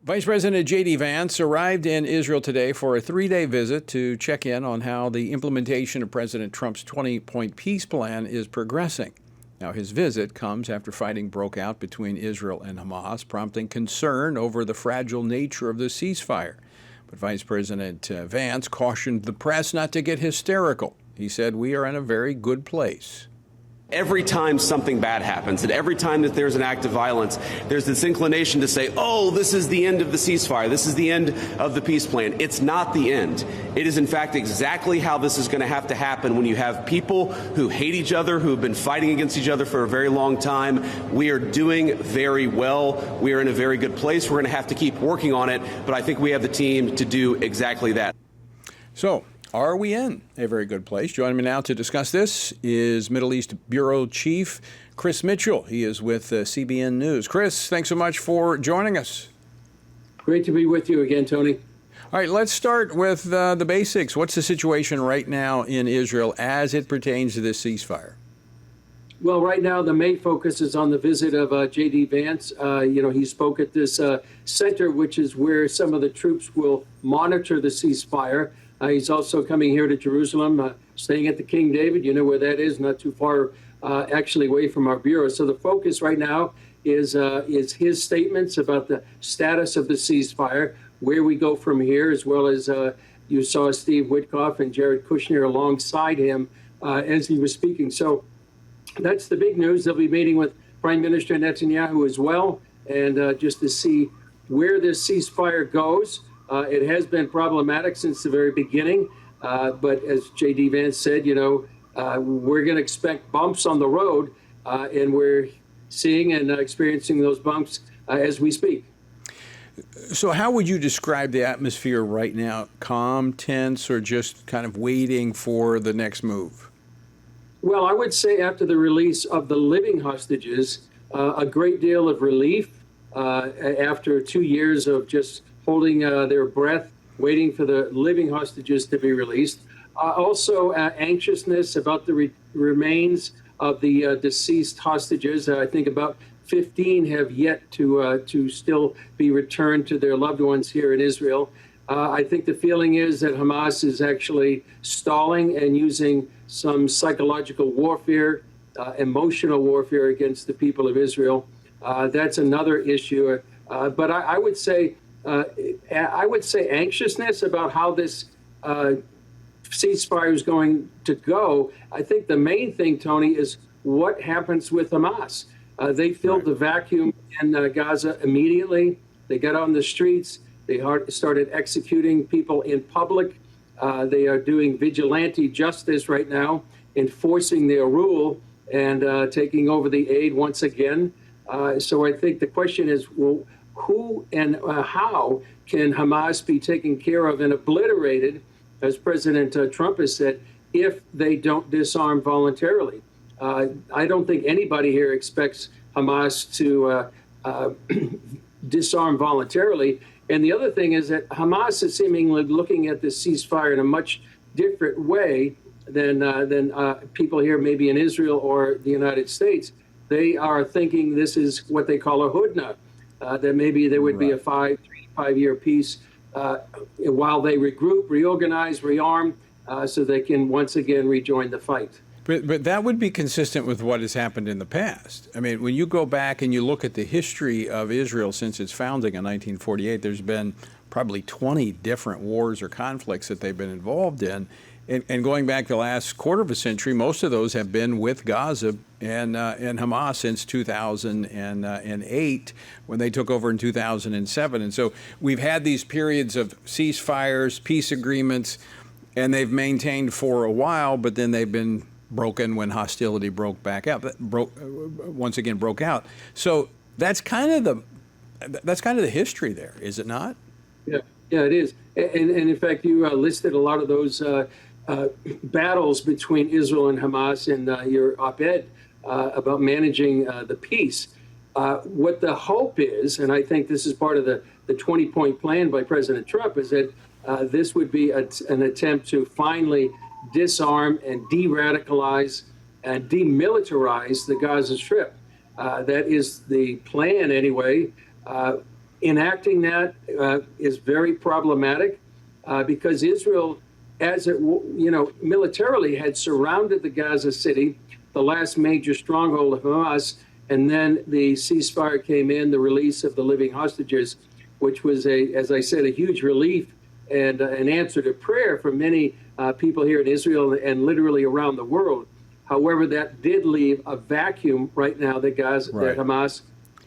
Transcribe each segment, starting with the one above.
Vice President J.D. Vance arrived in Israel today for a 3-day visit to check in on how the implementation of President Trump's 20-point peace plan is progressing. Now, his visit comes after fighting broke out between Israel and Hamas, prompting concern over the fragile nature of the ceasefire. But Vice President Vance cautioned the press not to get hysterical. He said, "We are in a very good place." Every time something bad happens, and every time that there's an act of violence, there's this inclination to say, oh, this is the end of the ceasefire. This is the end of the peace plan. It's not the end. It is, in fact, exactly how this is going to happen when you have people who hate each other, who have been fighting against each other for a very long time. We are doing very well. We are in a very good place. We're going to have to keep working on it, but I think we have the team to do exactly that. So, are we in a very good place? Joining me now to discuss this is Middle East Bureau Chief Chris Mitchell. He is with CBN News. Chris, thanks so much for joining us. Great to be with you again, Tony. All right, let's start with the basics. What's the situation right now in Israel as it pertains to this ceasefire? Well, right now, the main focus is on the visit of J.D. Vance. He spoke at this center, which is where some of the troops will monitor the ceasefire. He's also coming here to Jerusalem, staying at the King David. You know where that is, not too far actually away from our bureau. So the focus right now is his statements about the status of the ceasefire, where we go from here, as well as you saw Steve Witkoff and Jared Kushner alongside him as he was speaking. So that's the big news. They'll be meeting with Prime Minister Netanyahu as well, and just to see where this ceasefire goes. It has been problematic since the very beginning, but as J.D. Vance said, we're going to expect bumps on the road, and we're seeing and experiencing those bumps as we speak. So how would you describe the atmosphere right now? Calm, tense, or just kind of waiting for the next move? Well, I would say after the release of the living hostages, a great deal of relief after 2 years of just holding their breath, waiting for the living hostages to be released. Also, anxiousness about the remains of the deceased hostages. I think about 15 have yet to still be returned to their loved ones here in Israel. I think the feeling is that Hamas is actually stalling and using some psychological warfare, emotional warfare against the people of Israel. That's another issue. But I would say anxiousness about how this ceasefire is going to go. I think the main thing, Tony, is what happens with Hamas. They filled the vacuum in Gaza immediately. They got on the streets. They started executing people in public. They are doing vigilante justice right now, enforcing their rule and taking over the aid once again. So I think the question is, well, who and how can Hamas be taken care of and obliterated, as President Trump has said, if they don't disarm voluntarily? I don't think anybody here expects Hamas to disarm voluntarily. And the other thing is that Hamas is seemingly looking at this ceasefire in a much different way than people here, maybe in Israel or the United States. They are thinking this is what they call a hudna. That maybe there would be a 3 to 5 year peace while they regroup, reorganize, rearm, so they can once again rejoin the fight. But that would be consistent with what has happened in the past. I mean, when you go back and you look at the history of Israel since its founding in 1948, there's been probably 20 different wars or conflicts that they've been involved in. And going back the last quarter of a century, most of those have been with Gaza and Hamas since 2008, when they took over in 2007. And so we've had these periods of ceasefires, peace agreements, and they've maintained for a while, but then they've been broken when hostility broke out. So that's kind of the history there, is it not? Yeah, it is. And in fact, you listed a lot of those battles between Israel and Hamas in your op-ed about managing the peace. What the hope is, and I think this is part of the 20-point plan by President Trump, is that this would be an attempt to finally disarm and de-radicalize and demilitarize the Gaza Strip. That is the plan anyway. enacting that is very problematic because Israel, as it militarily had surrounded the Gaza City, the last major stronghold of Hamas, and then the ceasefire came in, the release of the living hostages, which was as I said, a huge relief and an answer to prayer for many people here in Israel and literally around the world. However, that did leave a vacuum right now that that Hamas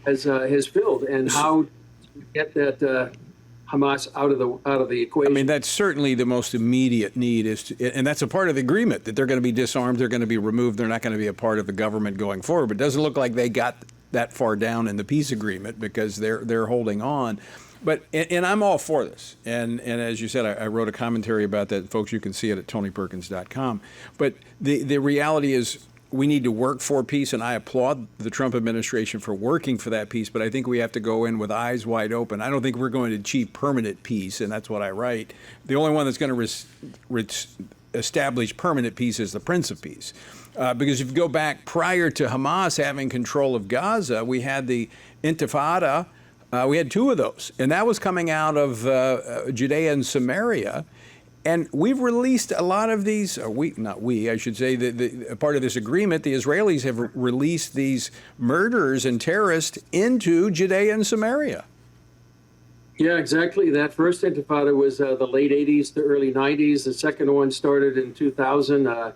has filled, and how to get that Hamas out of the equation. I mean, that's certainly the most immediate need and that's a part of the agreement, that they're going to be disarmed, they're going to be removed, they're not going to be a part of the government going forward. But it doesn't look like they got that far down in the peace agreement because they're holding on. But and I'm all for this. And as you said, I wrote a commentary about that. Folks, you can see it at tonyperkins.com. But the reality is, we need to work for peace, and I applaud the Trump administration for working for that peace, but I think we have to go in with eyes wide open. I don't think we're going to achieve permanent peace, and that's what I write. The only one that's going to establish permanent peace is the Prince of Peace. Because if you go back prior to Hamas having control of Gaza, we had the Intifada. We had two of those, and that was coming out of Judea and Samaria. And we've released a lot of these, I should say, the part of this agreement, the Israelis have released these murderers and terrorists into Judea and Samaria. Yeah, exactly. That first Intifada was the late 80s to early 90s. The second one started in 2000.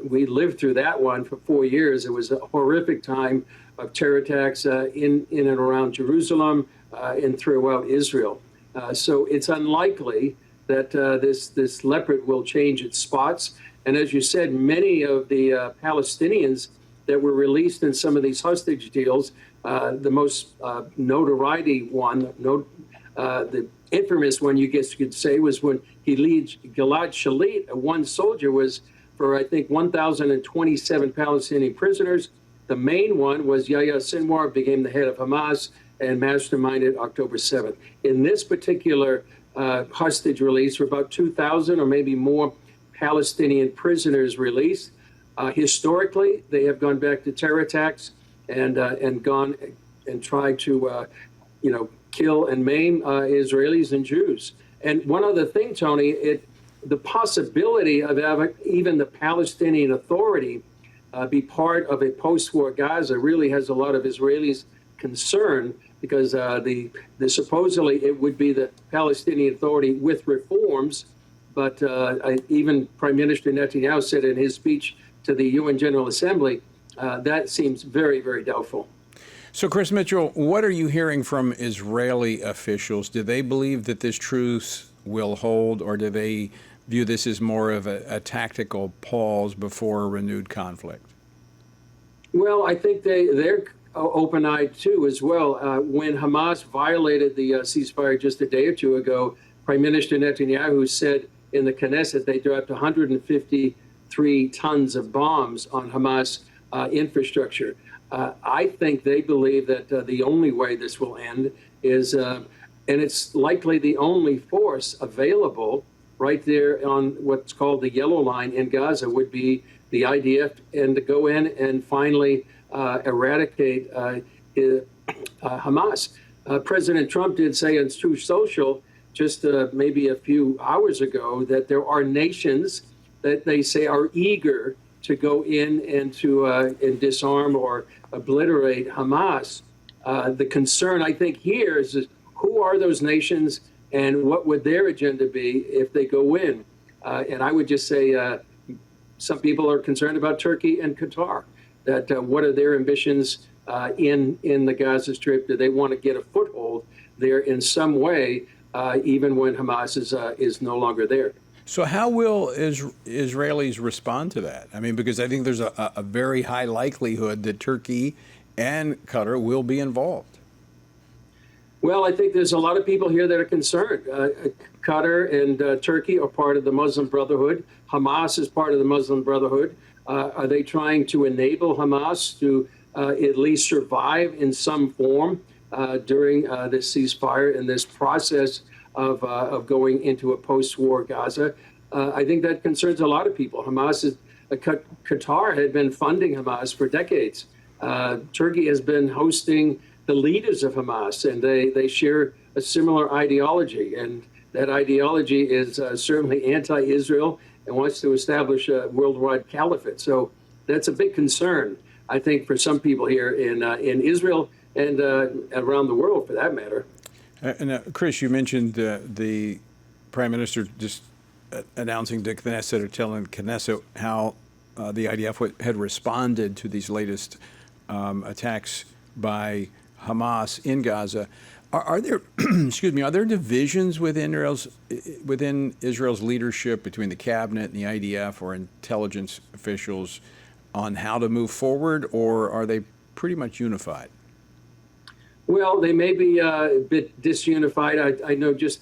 We lived through that one for 4 years. It was a horrific time of terror attacks in and around Jerusalem and throughout Israel. So it's unlikely that this leopard will change its spots. And as you said, many of the Palestinians that were released in some of these hostage deals, the most notoriety one, the infamous one, you could say, was when Gilad Shalit, one soldier, was for, I think, 1,027 Palestinian prisoners. The main one was Yahya Sinwar, became the head of Hamas and masterminded October 7th. In this particular hostage release, for about 2,000 or maybe more Palestinian prisoners released. Historically, they have gone back to terror attacks and gone and tried to, kill and maim Israelis and Jews. And one other thing, Tony, the possibility of having even the Palestinian Authority be part of a post-war Gaza really has a lot of Israelis concerned, because supposedly it would be the Palestinian Authority with reforms, but even Prime Minister Netanyahu said in his speech to the UN General Assembly, that seems very, very doubtful. So, Chris Mitchell, what are you hearing from Israeli officials? Do they believe that this truce will hold, or do they view this as more of a tactical pause before a renewed conflict? Well, I think they're open-eyed too as well. When Hamas violated the ceasefire just a day or two ago, Prime Minister Netanyahu said in the Knesset they dropped 153 tons of bombs on Hamas infrastructure. I think they believe that the only way this will end is, and it's likely the only force available right there on what's called the yellow line in Gaza, would be the IDF, and to go in and finally eradicate Hamas. President Trump did say on Truth Social just maybe a few hours ago that there are nations that they say are eager to go in and to and disarm or obliterate Hamas. The concern, I think, here is who are those nations and what would their agenda be if they go in? And I would just say some people are concerned about Turkey and Qatar. That what are their ambitions in the Gaza Strip? Do they want to get a foothold there in some way, even when Hamas is no longer there? So how will Israelis respond to that? I mean, because I think there's a very high likelihood that Turkey and Qatar will be involved. Well, I think there's a lot of people here that are concerned. Qatar and Turkey are part of the Muslim Brotherhood. Hamas is part of the Muslim Brotherhood. Are they trying to enable Hamas to at least survive in some form during this ceasefire and this process of going into a post-war Gaza? I think that concerns a lot of people. Qatar had been funding Hamas for decades. Turkey has been hosting the leaders of Hamas, and they share a similar ideology. And that ideology is certainly anti-Israel and wants to establish a worldwide caliphate. So that's a big concern, I think, for some people here in Israel and around the world, for that matter. Chris, you mentioned the Prime Minister just announcing to Knesset or telling Knesset how the IDF had responded to these latest attacks by Hamas in Gaza. Are there, excuse me, are there divisions within Israel's leadership between the cabinet and the IDF or intelligence officials on how to move forward, or are they pretty much unified? Well, they may be a bit disunified. I know just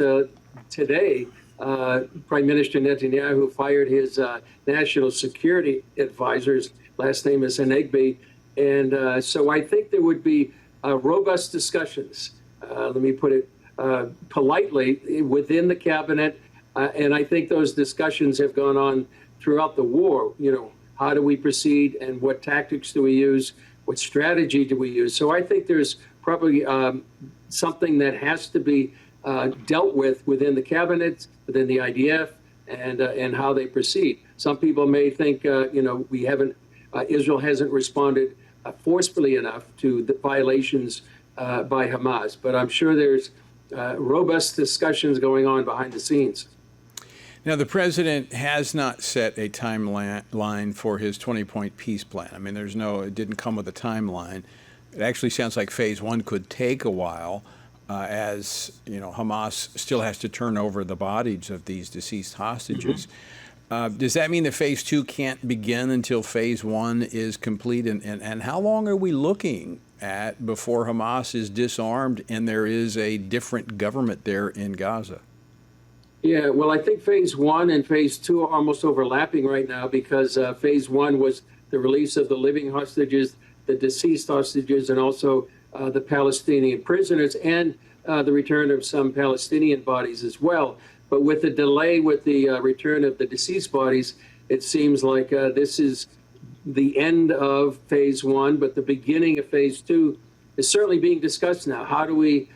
today, Prime Minister Netanyahu fired his national security advisor's last name is Envoy, and so I think there would be robust discussions. Let me put it politely, within the cabinet, and I think those discussions have gone on throughout the war. You know, how do we proceed, and what tactics do we use? What strategy do we use? So I think there's probably something that has to be dealt with within the cabinet, within the IDF, and how they proceed. Some people may think, we haven't, Israel hasn't responded forcefully enough to the violations by Hamas, but I'm sure there's robust discussions going on behind the scenes. Now, the president has not set a timeline for his 20-point peace plan. I mean, it didn't come with a timeline. It actually sounds like phase one could take a while, as Hamas still has to turn over the bodies of these deceased hostages. Does that mean that phase two can't begin until phase one is complete? And how long are we looking at before Hamas is disarmed and there is a different government there in Gaza? Yeah, well, I think phase one and phase two are almost overlapping right now, because phase one was the release of the living hostages, the deceased hostages, and also the Palestinian prisoners, and the return of some Palestinian bodies as well. But with the delay with the return of the deceased bodies, it seems like this is the end of phase one, but the beginning of phase two is certainly being discussed now. How do we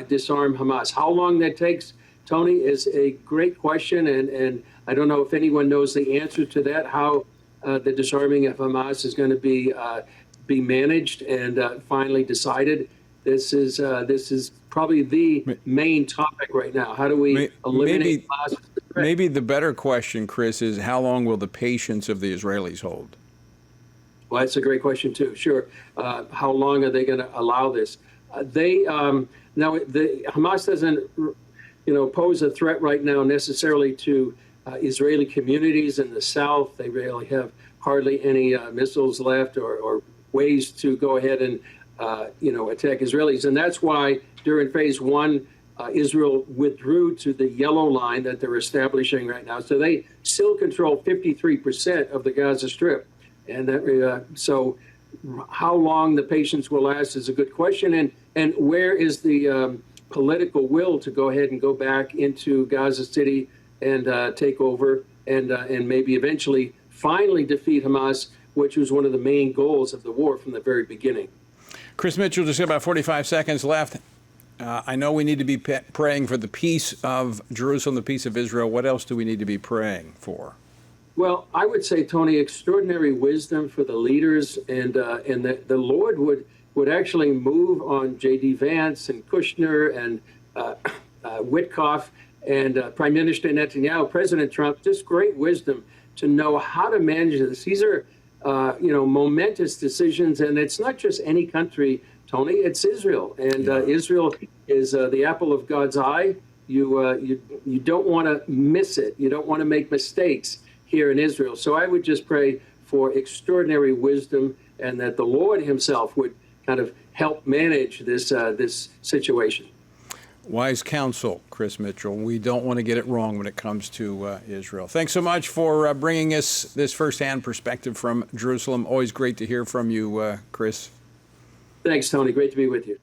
disarm Hamas? How long that takes, Tony, is a great question, and I don't know if anyone knows the answer to that, how the disarming of Hamas is going to be managed and finally decided. This is probably the main topic right now. How do we eliminate Hamas? Maybe the better question, Chris, is how long will the patience of the Israelis hold? Well, that's a great question too. Sure. How long are they going to allow this? Hamas doesn't, pose a threat right now necessarily to Israeli communities in the south. They really have hardly any missiles left or ways to go ahead and attack Israelis, and that's why during phase one, Israel withdrew to the yellow line that they're establishing right now. So they still control 53% of the Gaza Strip. And so how long the patience will last is a good question. And where is the political will to go ahead and go back into Gaza City and take over and maybe eventually finally defeat Hamas, which was one of the main goals of the war from the very beginning. Chris Mitchell, just got about 45 seconds left. I know we need to be praying for the peace of Jerusalem, the peace of Israel. What else do we need to be praying for? Well, I would say, Tony, extraordinary wisdom for the leaders, and the Lord would actually move on J.D. Vance and Kushner and Witkoff and Prime Minister Netanyahu, President Trump, just great wisdom to know how to manage this. These are, momentous decisions, and it's not just any country, Tony, it's Israel. And Israel is the apple of God's eye. You don't want to miss it. You don't want to make mistakes here in Israel. So I would just pray for extraordinary wisdom, and that the Lord himself would kind of help manage this situation. Wise counsel, Chris Mitchell. We don't want to get it wrong when it comes to Israel. Thanks so much for bringing us this firsthand perspective from Jerusalem. Always great to hear from you, Chris. Thanks, Tony. Great to be with you.